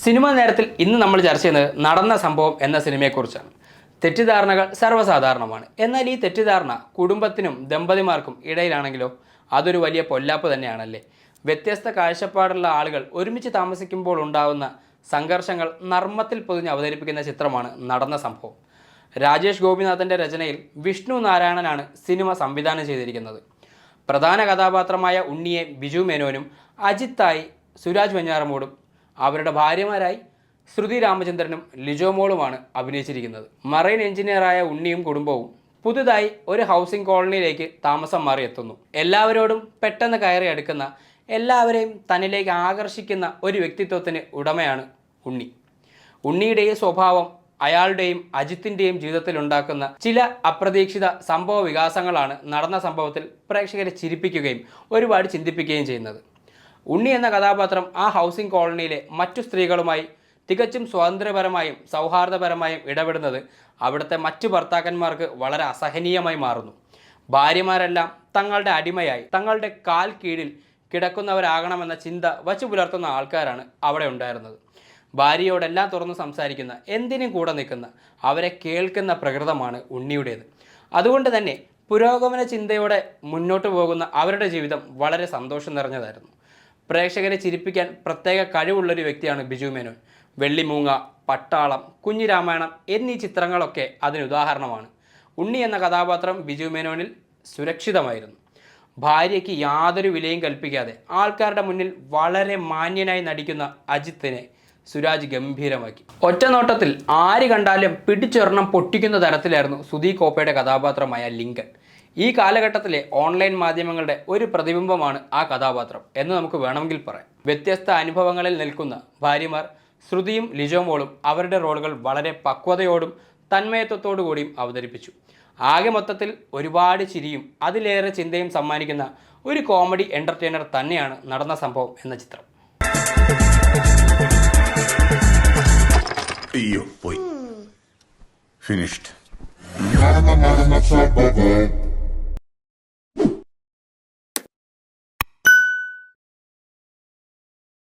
Cinema നേരത്തിൽ ഇന്ന് നമ്മൾ ചർച്ച ചെയ്യുന്നത് നടന്ന സംഭവം എന്ന സിനിമയെക്കുറിച്ചാണ്. തെറ്റിദ്ധാരണകൾ സർവ്വസാധാരണമാണ്. എന്നാൽ ഈ തെറ്റിദ്ധാരണ കുടുംബത്തിനും ദമ്പതിമാർക്കും ഇടയിലാണെങ്കിലോ അതൊരു വലിയ പൊല്ലാപ്പ് തന്നെയാണല്ലേ. വ്യത്യസ്ത കാഴ്ചപ്പാടുള്ള ആളുകൾ ഒരുമിച്ച് താമസിക്കുമ്പോൾ ഉണ്ടാകുന്ന സംഘർഷങ്ങൾ നർമ്മത്തിൽ പൊതിഞ്ഞ് അവതരിപ്പിക്കുന്ന ചിത്രമാണ് നടന്ന സംഭവം. രാജേഷ് ഗോപിനാഥൻ്റെ രചനയിൽ വിഷ്ണു നാരായണനാണ് സിനിമ സംവിധാനം ചെയ്തിരിക്കുന്നത്. പ്രധാന കഥാപാത്രമായ ഉണ്ണിയെ ബിജു മേനോനും അജിത്തായി സുരാജ് വെഞ്ഞാറമൂടും അവരുടെ ഭാര്യമാരായി ശ്രുതി രാമചന്ദ്രനും ലിജോ മോളുമാണ് അഭിനയിച്ചിരിക്കുന്നത്. മറൈൻ എഞ്ചിനീയറായ ഉണ്ണിയും കുടുംബവും പുതുതായി ഒരു ഹൗസിംഗ് കോളനിയിലേക്ക് താമസം മാറിയെത്തുന്നു. എല്ലാവരോടും പെട്ടെന്ന് കയറി അടുക്കുന്ന, എല്ലാവരെയും തന്നിലേക്ക് ആകർഷിക്കുന്ന ഒരു വ്യക്തിത്വത്തിന് ഉടമയാണ് ഉണ്ണി. ഉണ്ണിയുടെ സ്വഭാവം അയാളുടെയും അജിത്തിൻ്റെയും ജീവിതത്തിൽ ഉണ്ടാക്കുന്ന ചില അപ്രതീക്ഷിത സംഭവ വികാസങ്ങളാണ് നടന്ന സംഭവത്തിൽ പ്രേക്ഷകരെ ചിരിപ്പിക്കുകയും ഒരുപാട് ചിന്തിപ്പിക്കുകയും ചെയ്യുന്നത്. ഉണ്ണി എന്ന കഥാപാത്രം ആ ഹൗസിംഗ് കോളനിയിലെ മറ്റു സ്ത്രീകളുമായി തികച്ചും സ്വാതന്ത്ര്യപരമായും സൗഹാർദ്ദപരമായും ഇടപെടുന്നത് അവിടുത്തെ മറ്റു ഭർത്താക്കന്മാർക്ക് വളരെ അസഹനീയമായി മാറുന്നു. ഭാര്യമാരെല്ലാം തങ്ങളുടെ അടിമയായി തങ്ങളുടെ കാൽ കീഴിൽ കിടക്കുന്നവരാകണമെന്ന ചിന്ത വച്ചു പുലർത്തുന്ന ആൾക്കാരാണ് അവിടെ ഉണ്ടായിരുന്നത്. ഭാര്യയോടെല്ലാം തുറന്ന് സംസാരിക്കുന്ന, എന്തിനും കൂടെ നിൽക്കുന്ന, അവരെ കേൾക്കുന്ന പ്രകൃതമാണ് ഉണ്ണിയുടേത്. അതുകൊണ്ട് തന്നെ പുരോഗമന ചിന്തയോടെ മുന്നോട്ട് പോകുന്ന അവരുടെ ജീവിതം വളരെ സന്തോഷം നിറഞ്ഞതായിരുന്നു. പ്രേക്ഷകരെ ചിരിപ്പിക്കാൻ പ്രത്യേക കഴിവുള്ളൊരു വ്യക്തിയാണ് ബിജു മേനോൻ. വെള്ളിമൂങ്ങ, പട്ടാളം, കുഞ്ഞിരാമായണം എന്നീ ചിത്രങ്ങളൊക്കെ അതിനുദാഹരണമാണ്. ഉണ്ണി എന്ന കഥാപാത്രം ബിജു മേനോനിൽ സുരക്ഷിതമായിരുന്നു. ഭാര്യയ്ക്ക് യാതൊരു വിലയും കൽപ്പിക്കാതെ ആൾക്കാരുടെ മുന്നിൽ വളരെ മാന്യനായി നടിക്കുന്ന അജിത്തിനെ സുരാജ് ഗംഭീരമാക്കി. ഒറ്റനോട്ടത്തിൽ ആര് കണ്ടാലും പിടിച്ചൊരെണ്ണം പൊട്ടിക്കുന്ന തരത്തിലായിരുന്നു സുധി കോപ്പയുടെ കഥാപാത്രമായ ലിങ്കൻ. ഈ കാലഘട്ടത്തിലെ ഓൺലൈൻ മാധ്യമങ്ങളുടെ ഒരു പ്രതിബിംബമാണ് ആ കഥാപാത്രം എന്ന് നമുക്ക് വേണമെങ്കിൽ പറയാം. വ്യത്യസ്ത അനുഭവങ്ങളിൽ നിൽക്കുന്ന ഭാര്യമാർ ശ്രുതിയും ലിജോ മോളും അവരുടെ റോളുകൾ വളരെ പക്വതയോടും തന്മയത്വത്തോടു കൂടിയും അവതരിപ്പിച്ചു. ആകെ മൊത്തത്തിൽ ഒരുപാട് ചിരിയും അതിലേറെ ചിന്തയും സമ്മാനിക്കുന്ന ഒരു കോമഡി എൻ്റർടൈനർ തന്നെയാണ് നടന്ന സംഭവം എന്ന ചിത്രം. അയ്യോ പോയി ഫിനിഷ്ഡ്.